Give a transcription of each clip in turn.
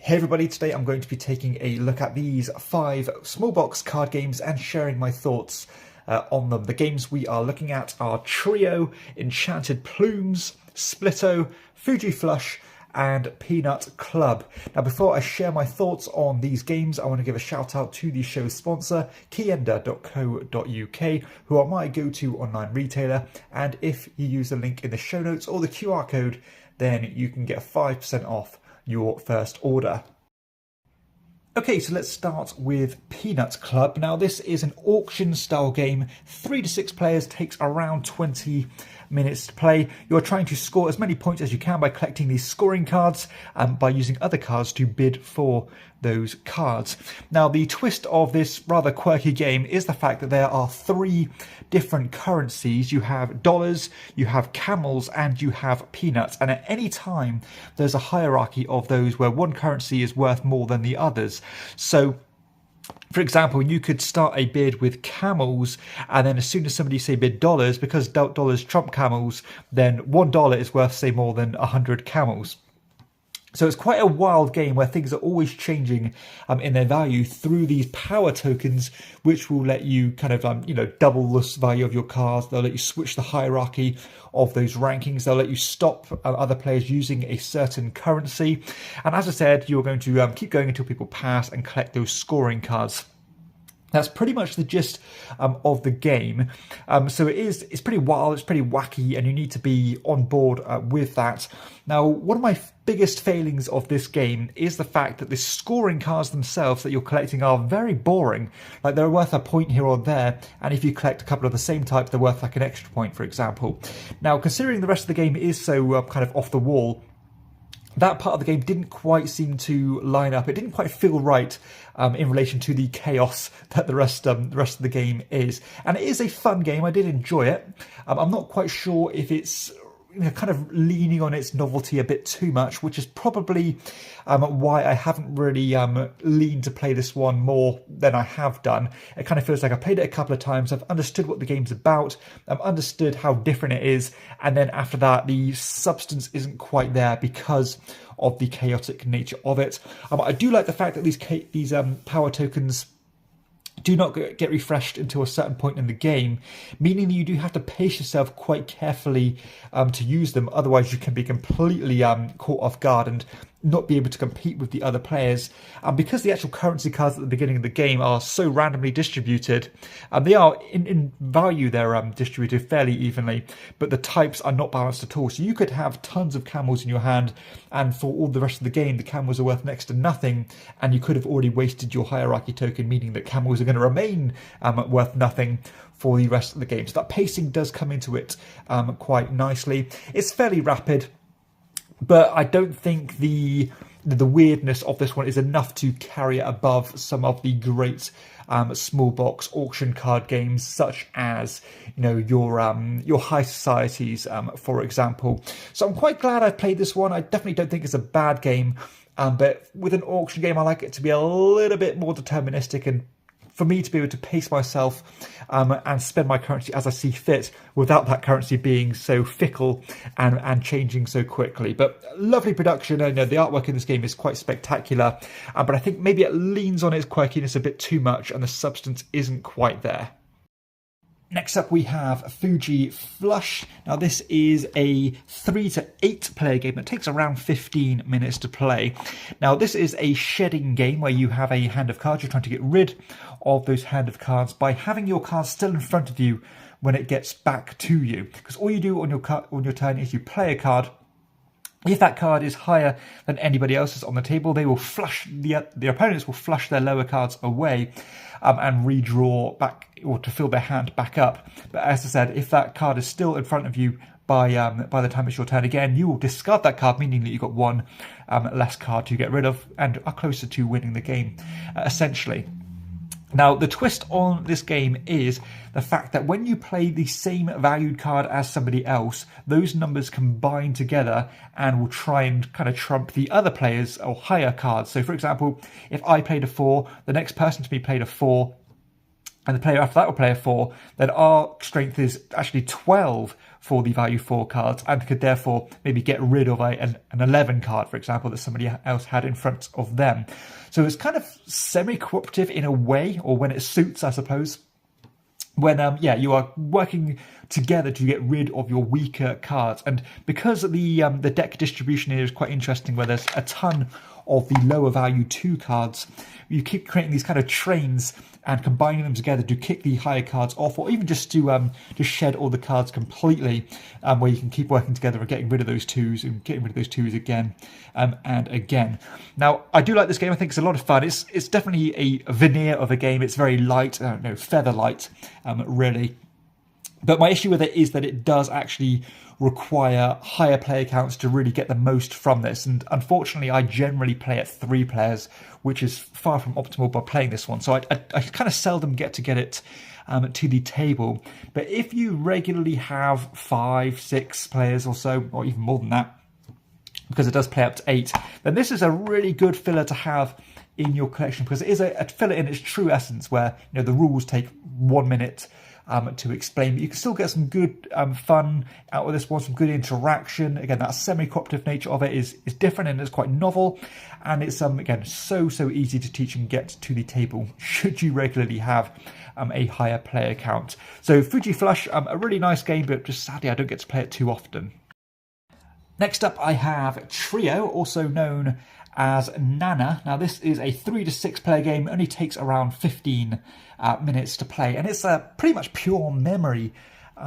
Hey everybody, today I'm going to be taking a look at these 5 small box card games and sharing my thoughts on them. The games we are looking at are Trio, Enchanted Plumes, Splito, Fuji Flush, and Peanut Club. Now before I share my thoughts on these games, I want to give a shout out to the show's sponsor, KIENDA.co.uk, who are my go-to online retailer, and if you use the link in the show notes or the QR code, then you can get 5% off your first order. Okay, so let's start with Peanut Club. Now this is an auction style game, 3 to 6 players, takes around 20 minutes to play. You're trying to score as many points as you can by collecting these scoring cards and by using other cards to bid for those cards. Now the twist of this rather quirky game is the fact that there are 3 different currencies. You have dollars, you have camels, and you have peanuts, and at any time there's a hierarchy of those where one currency is worth more than the others. So for example, you could start a bid with camels, and then as soon as somebody say bid dollars, because dollars trump camels, then $1 is worth say more than 100 camels. So it's quite a wild game where things are always changing in their value through these power tokens, which will let you kind of double the value of your cards. They'll let you switch the hierarchy of those rankings. They'll let you stop other players using a certain currency. And as I said, you're going to keep going until people pass and collect those scoring cards. That's pretty much the gist of the game. So it's pretty wild, it's pretty wacky, and you need to be on board with that. Now, one of my biggest failings of this game is the fact that the scoring cards themselves that you're collecting are very boring. Like, they're worth a point here or there, and if you collect a couple of the same type, they're worth like an extra point, for example. Now, considering the rest of the game is so kind of off the wall, that part of the game didn't quite seem to line up. It didn't quite feel right in relation to the chaos that the rest of the game is. And it is a fun game. I did enjoy it. I'm not quite sure if it's kind of leaning on its novelty a bit too much, which is probably why I haven't really leaned to play this one more than I have done. It kind of feels like I played it a couple of times, I've understood what the game's about, I've understood how different it is, and then after that the substance isn't quite there because of the chaotic nature of it. I do like the fact that these power tokens do not get refreshed until a certain point in the game, meaning that you do have to pace yourself quite carefully to use them. Otherwise you can be completely caught off guard and not be able to compete with the other players. Because the actual currency cards at the beginning of the game are so randomly distributed, they are in value, they're distributed fairly evenly, but the types are not balanced at all. So you could have tons of camels in your hand, and for all the rest of the game the camels are worth next to nothing, and you could have already wasted your hierarchy token, meaning that camels are going to remain worth nothing for the rest of the game. So that pacing does come into it quite nicely. It's fairly rapid, but I don't think the weirdness of this one is enough to carry it above some of the great small box auction card games, such as your high societies, for example. So I'm quite glad I played this one. I definitely don't think it's a bad game, but with an auction game I like it to be a little bit more deterministic, and for me to be able to pace myself and spend my currency as I see fit without that currency being so fickle and changing so quickly. But lovely production. I know the artwork in this game is quite spectacular, but I think maybe it leans on its quirkiness a bit too much and the substance isn't quite there. Next up we have Fuji Flush. Now this is a 3 to 8 player game that takes around 15 minutes to play. Now this is a shedding game where you have a hand of cards. You're trying to get rid of those hand of cards by having your cards still in front of you when it gets back to you. Because all you do on your turn is you play a card. If that card is higher than anybody else's on the table, they will flush the opponents will flush their lower cards away and redraw back, or to fill their hand back up. But as I said, if that card is still in front of you by the time it's your turn again, you will discard that card, meaning that you've got one less card to get rid of and are closer to winning the game, essentially. Now, the twist on this game is the fact that when you play the same valued card as somebody else, those numbers combine together and will try and kind of trump the other players or higher cards. So, for example, if I played a 4, the next person to me played a 4, and the player after that will play a 4, then our strength is actually 12 for the value 4 cards and could therefore maybe get rid of an 11 card, for example, that somebody else had in front of them. So it's kind of semi-cooperative in a way, or when it suits, I suppose. When you are working together to get rid of your weaker cards. And because the deck distribution here is quite interesting, where there's a ton of the lower value 2 cards, you keep creating these kind of trains and combining them together to kick the higher cards off, or even just to shed all the cards completely, where you can keep working together and getting rid of those 2s and getting rid of those 2s again and again. Now, I do like this game. I think it's a lot of fun. It's definitely a veneer of a game. It's very light, feather light, really. But my issue with it is that it does actually require higher player counts to really get the most from this. And unfortunately, I generally play at 3 players, which is far from optimal by playing this one. So I kind of seldom get it to the table. But if you regularly have 5, 6 players or so, or even more than that, because it does play up to 8, then this is a really good filler to have in your collection, because it is a filler in its true essence, where the rules take 1 minute to explain, but you can still get some good fun out of this one, some good interaction. Again, that semi-cooperative nature of it is different, and it's quite novel, and it's again so easy to teach and get to the table should you regularly have a higher player count. So Fuji Flush, a really nice game, but just sadly I don't get to play it too often. Next up I have Trio, also known as Nana. Now this is a 3 to 6 player game. It only takes around 15 minutes to play, and it's a pretty much pure memory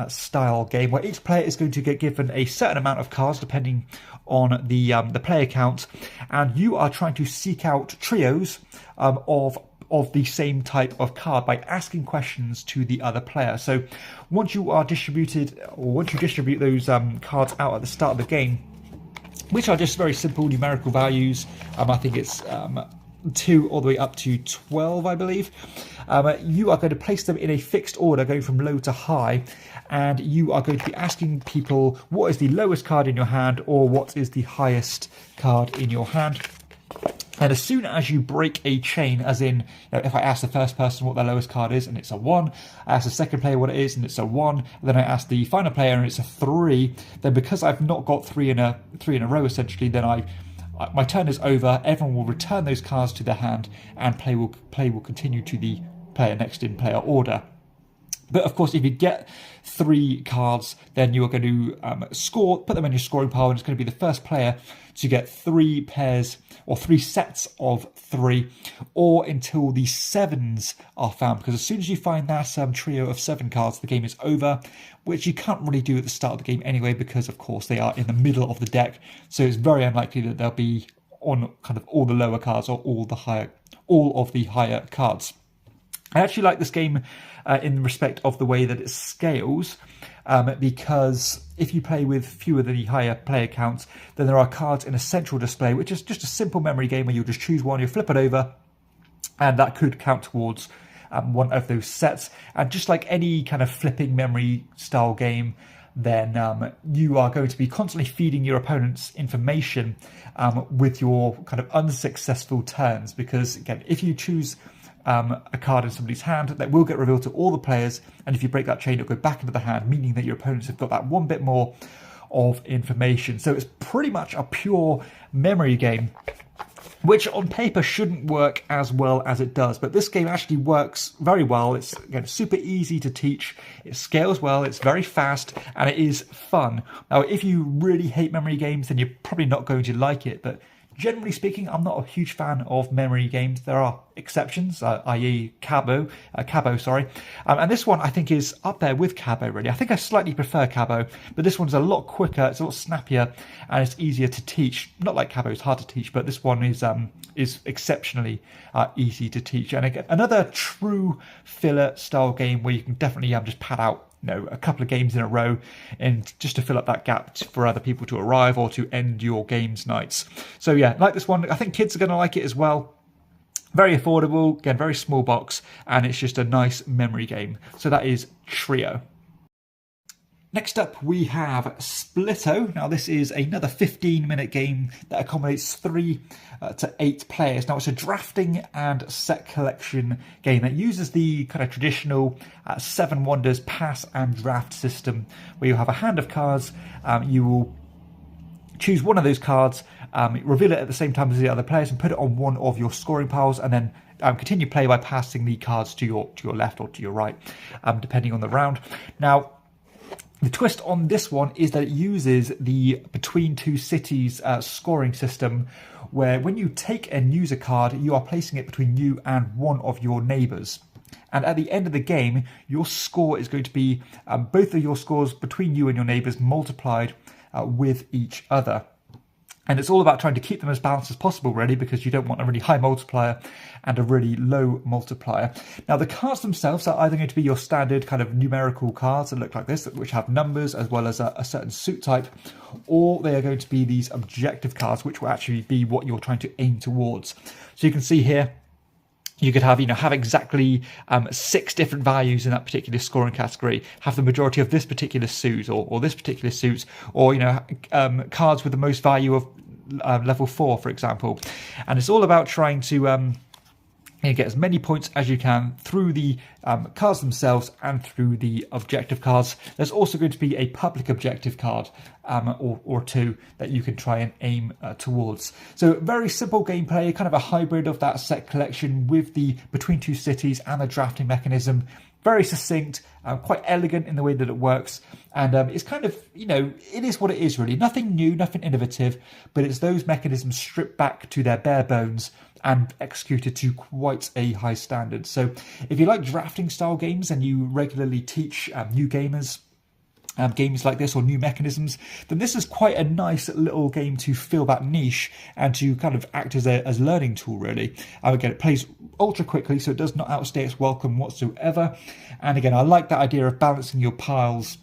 style game where each player is going to get given a certain amount of cards depending on the player count, and you are trying to seek out trios of the same type of card by asking questions to the other player. So once you distribute those cards out at the start of the game, which are just very simple numerical values, I think it's 2 all the way up to 12, I believe. You are going to place them in a fixed order, going from low to high, and you are going to be asking people what is the lowest card in your hand, or what is the highest card in your hand. And as soon as you break a chain, as in, if I ask the first person what their lowest card is and it's a 1, I ask the second player what it is and it's a 1, and then I ask the final player and it's a 3, then because I've not got 3 in a row, essentially, then my turn is over. Everyone will return those cards to their hand, and play will continue to the player next in player order. But of course, if you get 3 cards, then you are going to put them in your scoring pile, and it's going to be the first player to get 3 pairs or 3 sets of 3, or until the 7s are found. Because as soon as you find that trio of 7 cards, the game is over, which you can't really do at the start of the game anyway, because of course they are in the middle of the deck. So it's very unlikely that they'll be on kind of all the lower cards or all of the higher cards. I actually like this game in respect of the way that it scales, because if you play with fewer than the higher player counts, then there are cards in a central display, which is just a simple memory game where you'll just choose one, you flip it over, and that could count towards one of those sets. And just like any kind of flipping memory style game, then you are going to be constantly feeding your opponents information with your kind of unsuccessful turns, because again, if you choose a card in somebody's hand, that will get revealed to all the players, and if you break that chain, it'll go back into the hand, meaning that your opponents have got that one bit more of information. So it's pretty much a pure memory game, which on paper shouldn't work as well as it does, but this game actually works very well. It's again super easy to teach, it scales well, it's very fast, and it is fun. Now, if you really hate memory games, then you're probably not going to like it, but generally speaking, I'm not a huge fan of memory games. There are exceptions, i.e. Cabo, and this one I think is up there with Cabo, really. I think I slightly prefer Cabo, but this one's a lot quicker, it's a lot snappier, and it's easier to teach. Not like Cabo is hard to teach, but this one is exceptionally easy to teach. And again, another true filler style game where you can definitely just pad out a couple of games in a row, and just to fill up that gap for other people to arrive or to end your games nights. So yeah, like this one. I think kids are going to like it as well. Very affordable, again, very small box, and it's just a nice memory game. So that is Trio. Next up, we have Splito. Now, this is another 15-minute game that accommodates 3 to 8 players. Now, it's a drafting and set collection game that uses the kind of traditional 7 Wonders pass and draft system, where you have a hand of cards. You will choose one of those cards, reveal it at the same time as the other players, and put it on one of your scoring piles, and then continue play by passing the cards to your left or to your right, depending on the round. Now, the twist on this one is that it uses the Between Two Cities scoring system, where when you take and use a card, you are placing it between you and one of your neighbours. And at the end of the game, your score is going to be both of your scores between you and your neighbours multiplied with each other. And it's all about trying to keep them as balanced as possible, really, because you don't want a really high multiplier and a really low multiplier. Now, the cards themselves are either going to be your standard kind of numerical cards that look like this, which have numbers as well as a certain suit type, or they are going to be these objective cards, which will actually be what you're trying to aim towards. So you can see here, you could have, have exactly 6 different values in that particular scoring category, have the majority of this particular suit or this particular suit, or, cards with the most value of level 4, for example. And it's all about trying to get as many points as you can through the cards themselves and through the objective cards. There's also going to be a public objective card or 2 that you can try and aim towards. So very simple gameplay, kind of a hybrid of that set collection with the Between Two Cities and the drafting mechanism. Very succinct, quite elegant in the way that it works. And it's kind of, it is what it is, really. Nothing new, nothing innovative, but it's those mechanisms stripped back to their bare bones and executed to quite a high standard. So if you like drafting style games and you regularly teach new gamers games like this or new mechanisms, then this is quite a nice little game to fill that niche and to kind of act as a learning tool, really. Again, it plays ultra quickly, so it does not outstay its welcome whatsoever. And again, I like that idea of balancing your piles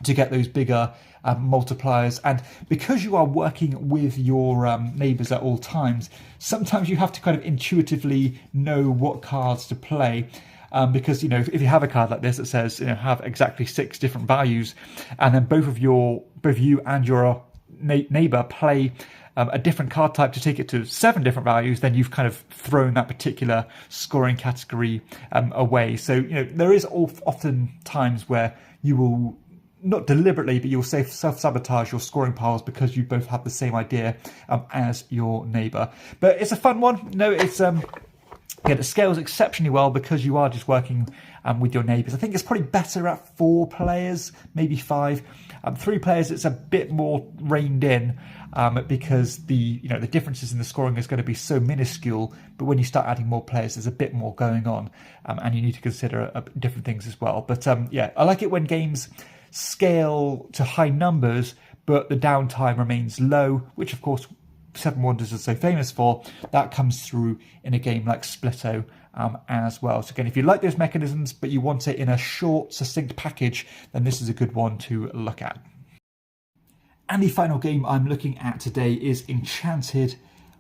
to get those bigger multipliers. And because you are working with your neighbours at all times, sometimes you have to kind of intuitively know what cards to play. Because, if you have a card like this that says, have exactly 6 different values, and then both you and your neighbour play a different card type to take it to 7 different values, then you've kind of thrown that particular scoring category away. So, there is often times where you will, not deliberately, but you'll self-sabotage your scoring piles because you both have the same idea as your neighbour. But it's a fun one. It's... it scales exceptionally well because you are just working with your neighbours. I think it's probably better at 4 players, maybe 5. 3 players, it's a bit more reined in because the differences in the scoring is going to be so minuscule. But when you start adding more players, there's a bit more going on, and you need to consider different things as well. But I like it when games scale to high numbers, but the downtime remains low, which of course 7 Wonders is so famous for. That comes through in a game like Splito as well. So again, if you like those mechanisms but you want it in a short, succinct package, then this is a good one to look at. And the final game I'm looking at today is Enchanted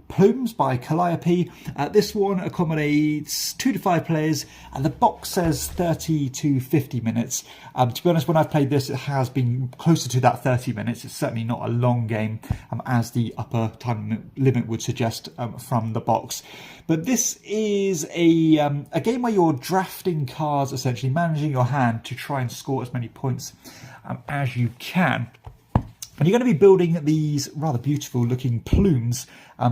Plumes by Calliope. This one accommodates 2 to 5 players, and the box says 30 to 50 minutes. To be honest, when I've played this, it has been closer to that 30 minutes. It's certainly not a long game, as the upper time limit would suggest from the box. But this is a game where you're drafting cards, essentially managing your hand to try and score as many points as you can. And you're going to be building these rather beautiful looking plumes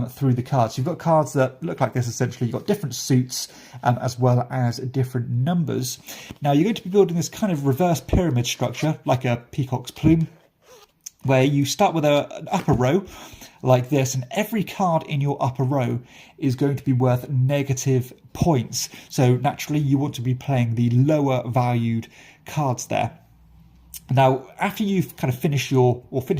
through the cards. You've got cards that look like this, essentially. You've got different suits as well as different numbers. Now, you're going to be building this kind of reverse pyramid structure, like a peacock's plume, where you start with an upper row like this, and every card in your upper row is going to be worth negative points. So naturally, you want to be playing the lower valued cards there. Now, after you've kind of finished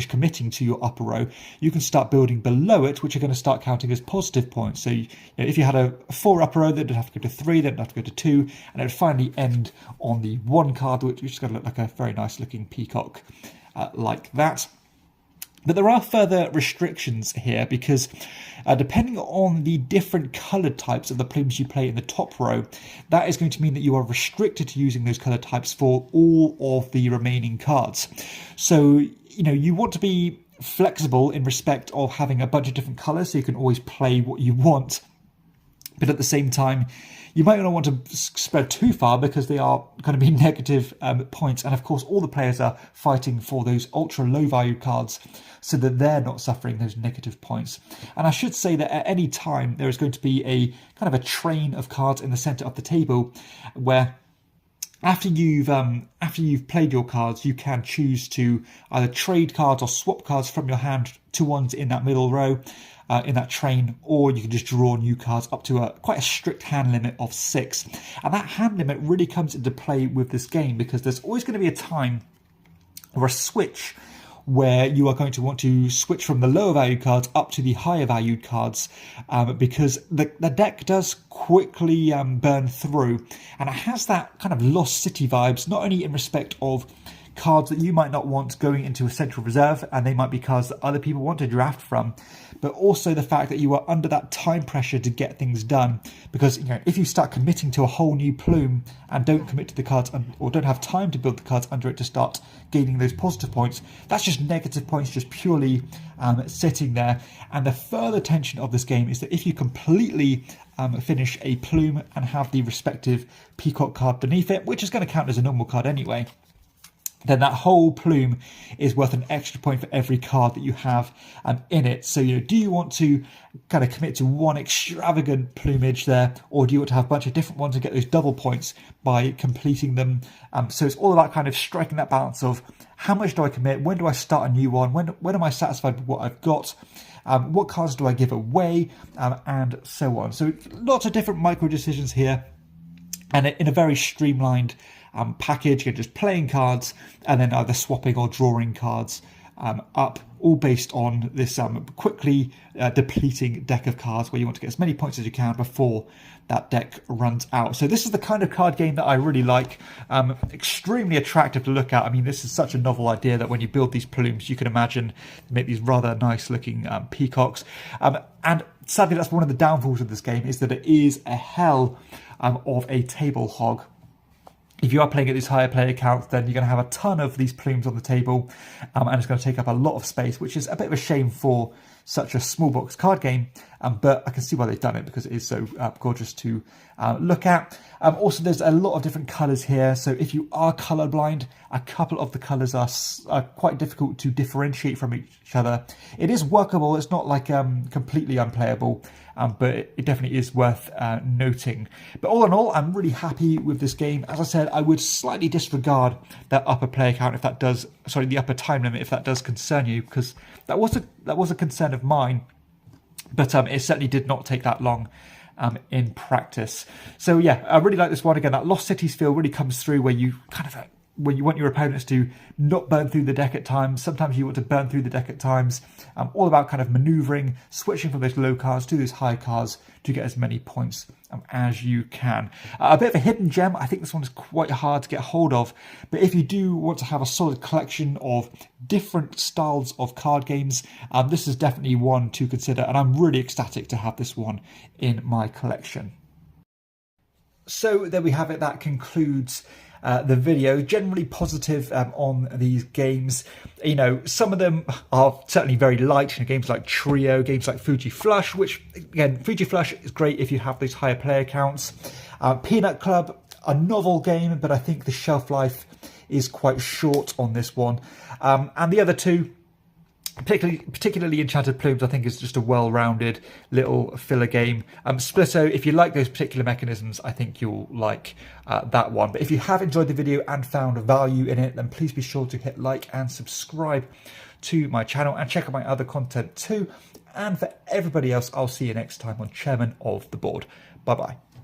committing to your upper row, you can start building below it, which are going to start counting as positive points. So if you had a 4 upper row, then it'd have to go to 3, then it'd have to go to 2, and it would finally end on the 1 card, which is going to look like a very nice looking peacock like that. But there are further restrictions here because depending on the different coloured types of the plumes you play in the top row, that is going to mean that you are restricted to using those colour types for all of the remaining cards. So, you want to be flexible in respect of having a bunch of different colours so you can always play what you want. But at the same time, you might not want to spread too far because they are going to be negative points. And of course, all the players are fighting for those ultra low value cards so that they're not suffering those negative points. And I should say that at any time, there is going to be a kind of a train of cards in the center of the table where after you've played your cards, you can choose to either trade cards or swap cards from your hand to ones in that middle row. In that train, or you can just draw new cards up to quite a strict hand limit of 6. And that hand limit really comes into play with this game because there's always going to be a time or a switch where you are going to want to switch from the lower valued cards up to the higher valued cards because the deck does quickly burn through, and it has that kind of Lost City vibes, not only in respect of cards that you might not want going into a central reserve, and they might be cards that other people want to draft from, but also the fact that you are under that time pressure to get things done. Because if you start committing to a whole new plume and don't commit to the cards or don't have time to build the cards under it to start gaining those positive points, that's just negative points just purely sitting there. And the further tension of this game is that if you completely finish a plume and have the respective peacock card beneath it, which is going to count as a normal card anyway, then that whole plume is worth an extra point for every card that you have in it. So, do you want to kind of commit to one extravagant plumage there, or do you want to have a bunch of different ones and get those double points by completing them? So it's all about kind of striking that balance of how much do I commit, when do I start a new one, when am I satisfied with what I've got, what cards do I give away, and so on. So lots of different micro decisions here, and in a very streamlined package. You're just playing cards and then either swapping or drawing cards up, all based on this quickly depleting deck of cards where you want to get as many points as you can before that deck runs out. So this is the kind of card game that I really like. Extremely attractive to look at. I mean, this is such a novel idea that when you build these plumes, you can imagine make these rather nice looking peacocks. And sadly, that's one of the downfalls of this game, is that it is a hell of a table hog. If you are playing at these higher player counts, then you're going to have a ton of these plumes on the table, and it's going to take up a lot of space, which is a bit of a shame for such a small box card game, but I can see why they've done it because it is so gorgeous to look at. Also, there's a lot of different colours here, so if you are colourblind, a couple of the colours are quite difficult to differentiate from each other. It is workable, it's not like completely unplayable, but it definitely is worth noting. But all in all, I'm really happy with this game. As I said, I would slightly disregard that upper player count if that does, sorry, the upper time limit if that does concern you, because that was a concern of mine, but it certainly did not take that long in practice. So yeah, I really like this one. Again, that Lost Cities feel really comes through where you kind of when you want your opponents to not burn through the deck at times. Sometimes you want to burn through the deck at times. All about kind of manoeuvring, switching from those low cards to those high cards to get as many points as you can. A bit of a hidden gem. I think this one is quite hard to get hold of, but if you do want to have a solid collection of different styles of card games, this is definitely one to consider, and I'm really ecstatic to have this one in my collection. So there we have it. That concludes the video. Generally positive on these games. You know, some of them are certainly very light. Games like Trio, games like Fuji Flush, which again, Fuji Flush is great if you have those higher player counts. Peanut Club, a novel game, but I think the shelf life is quite short on this one. And the other two, particularly Enchanted Plumes, I think is just a well-rounded little filler game. Splito, if you like those particular mechanisms, I think you'll like that one. But if you have enjoyed the video and found value in it, then please be sure to hit like and subscribe to my channel and check out my other content too. And for everybody else, I'll see you next time on Chairman of the Board. Bye-bye.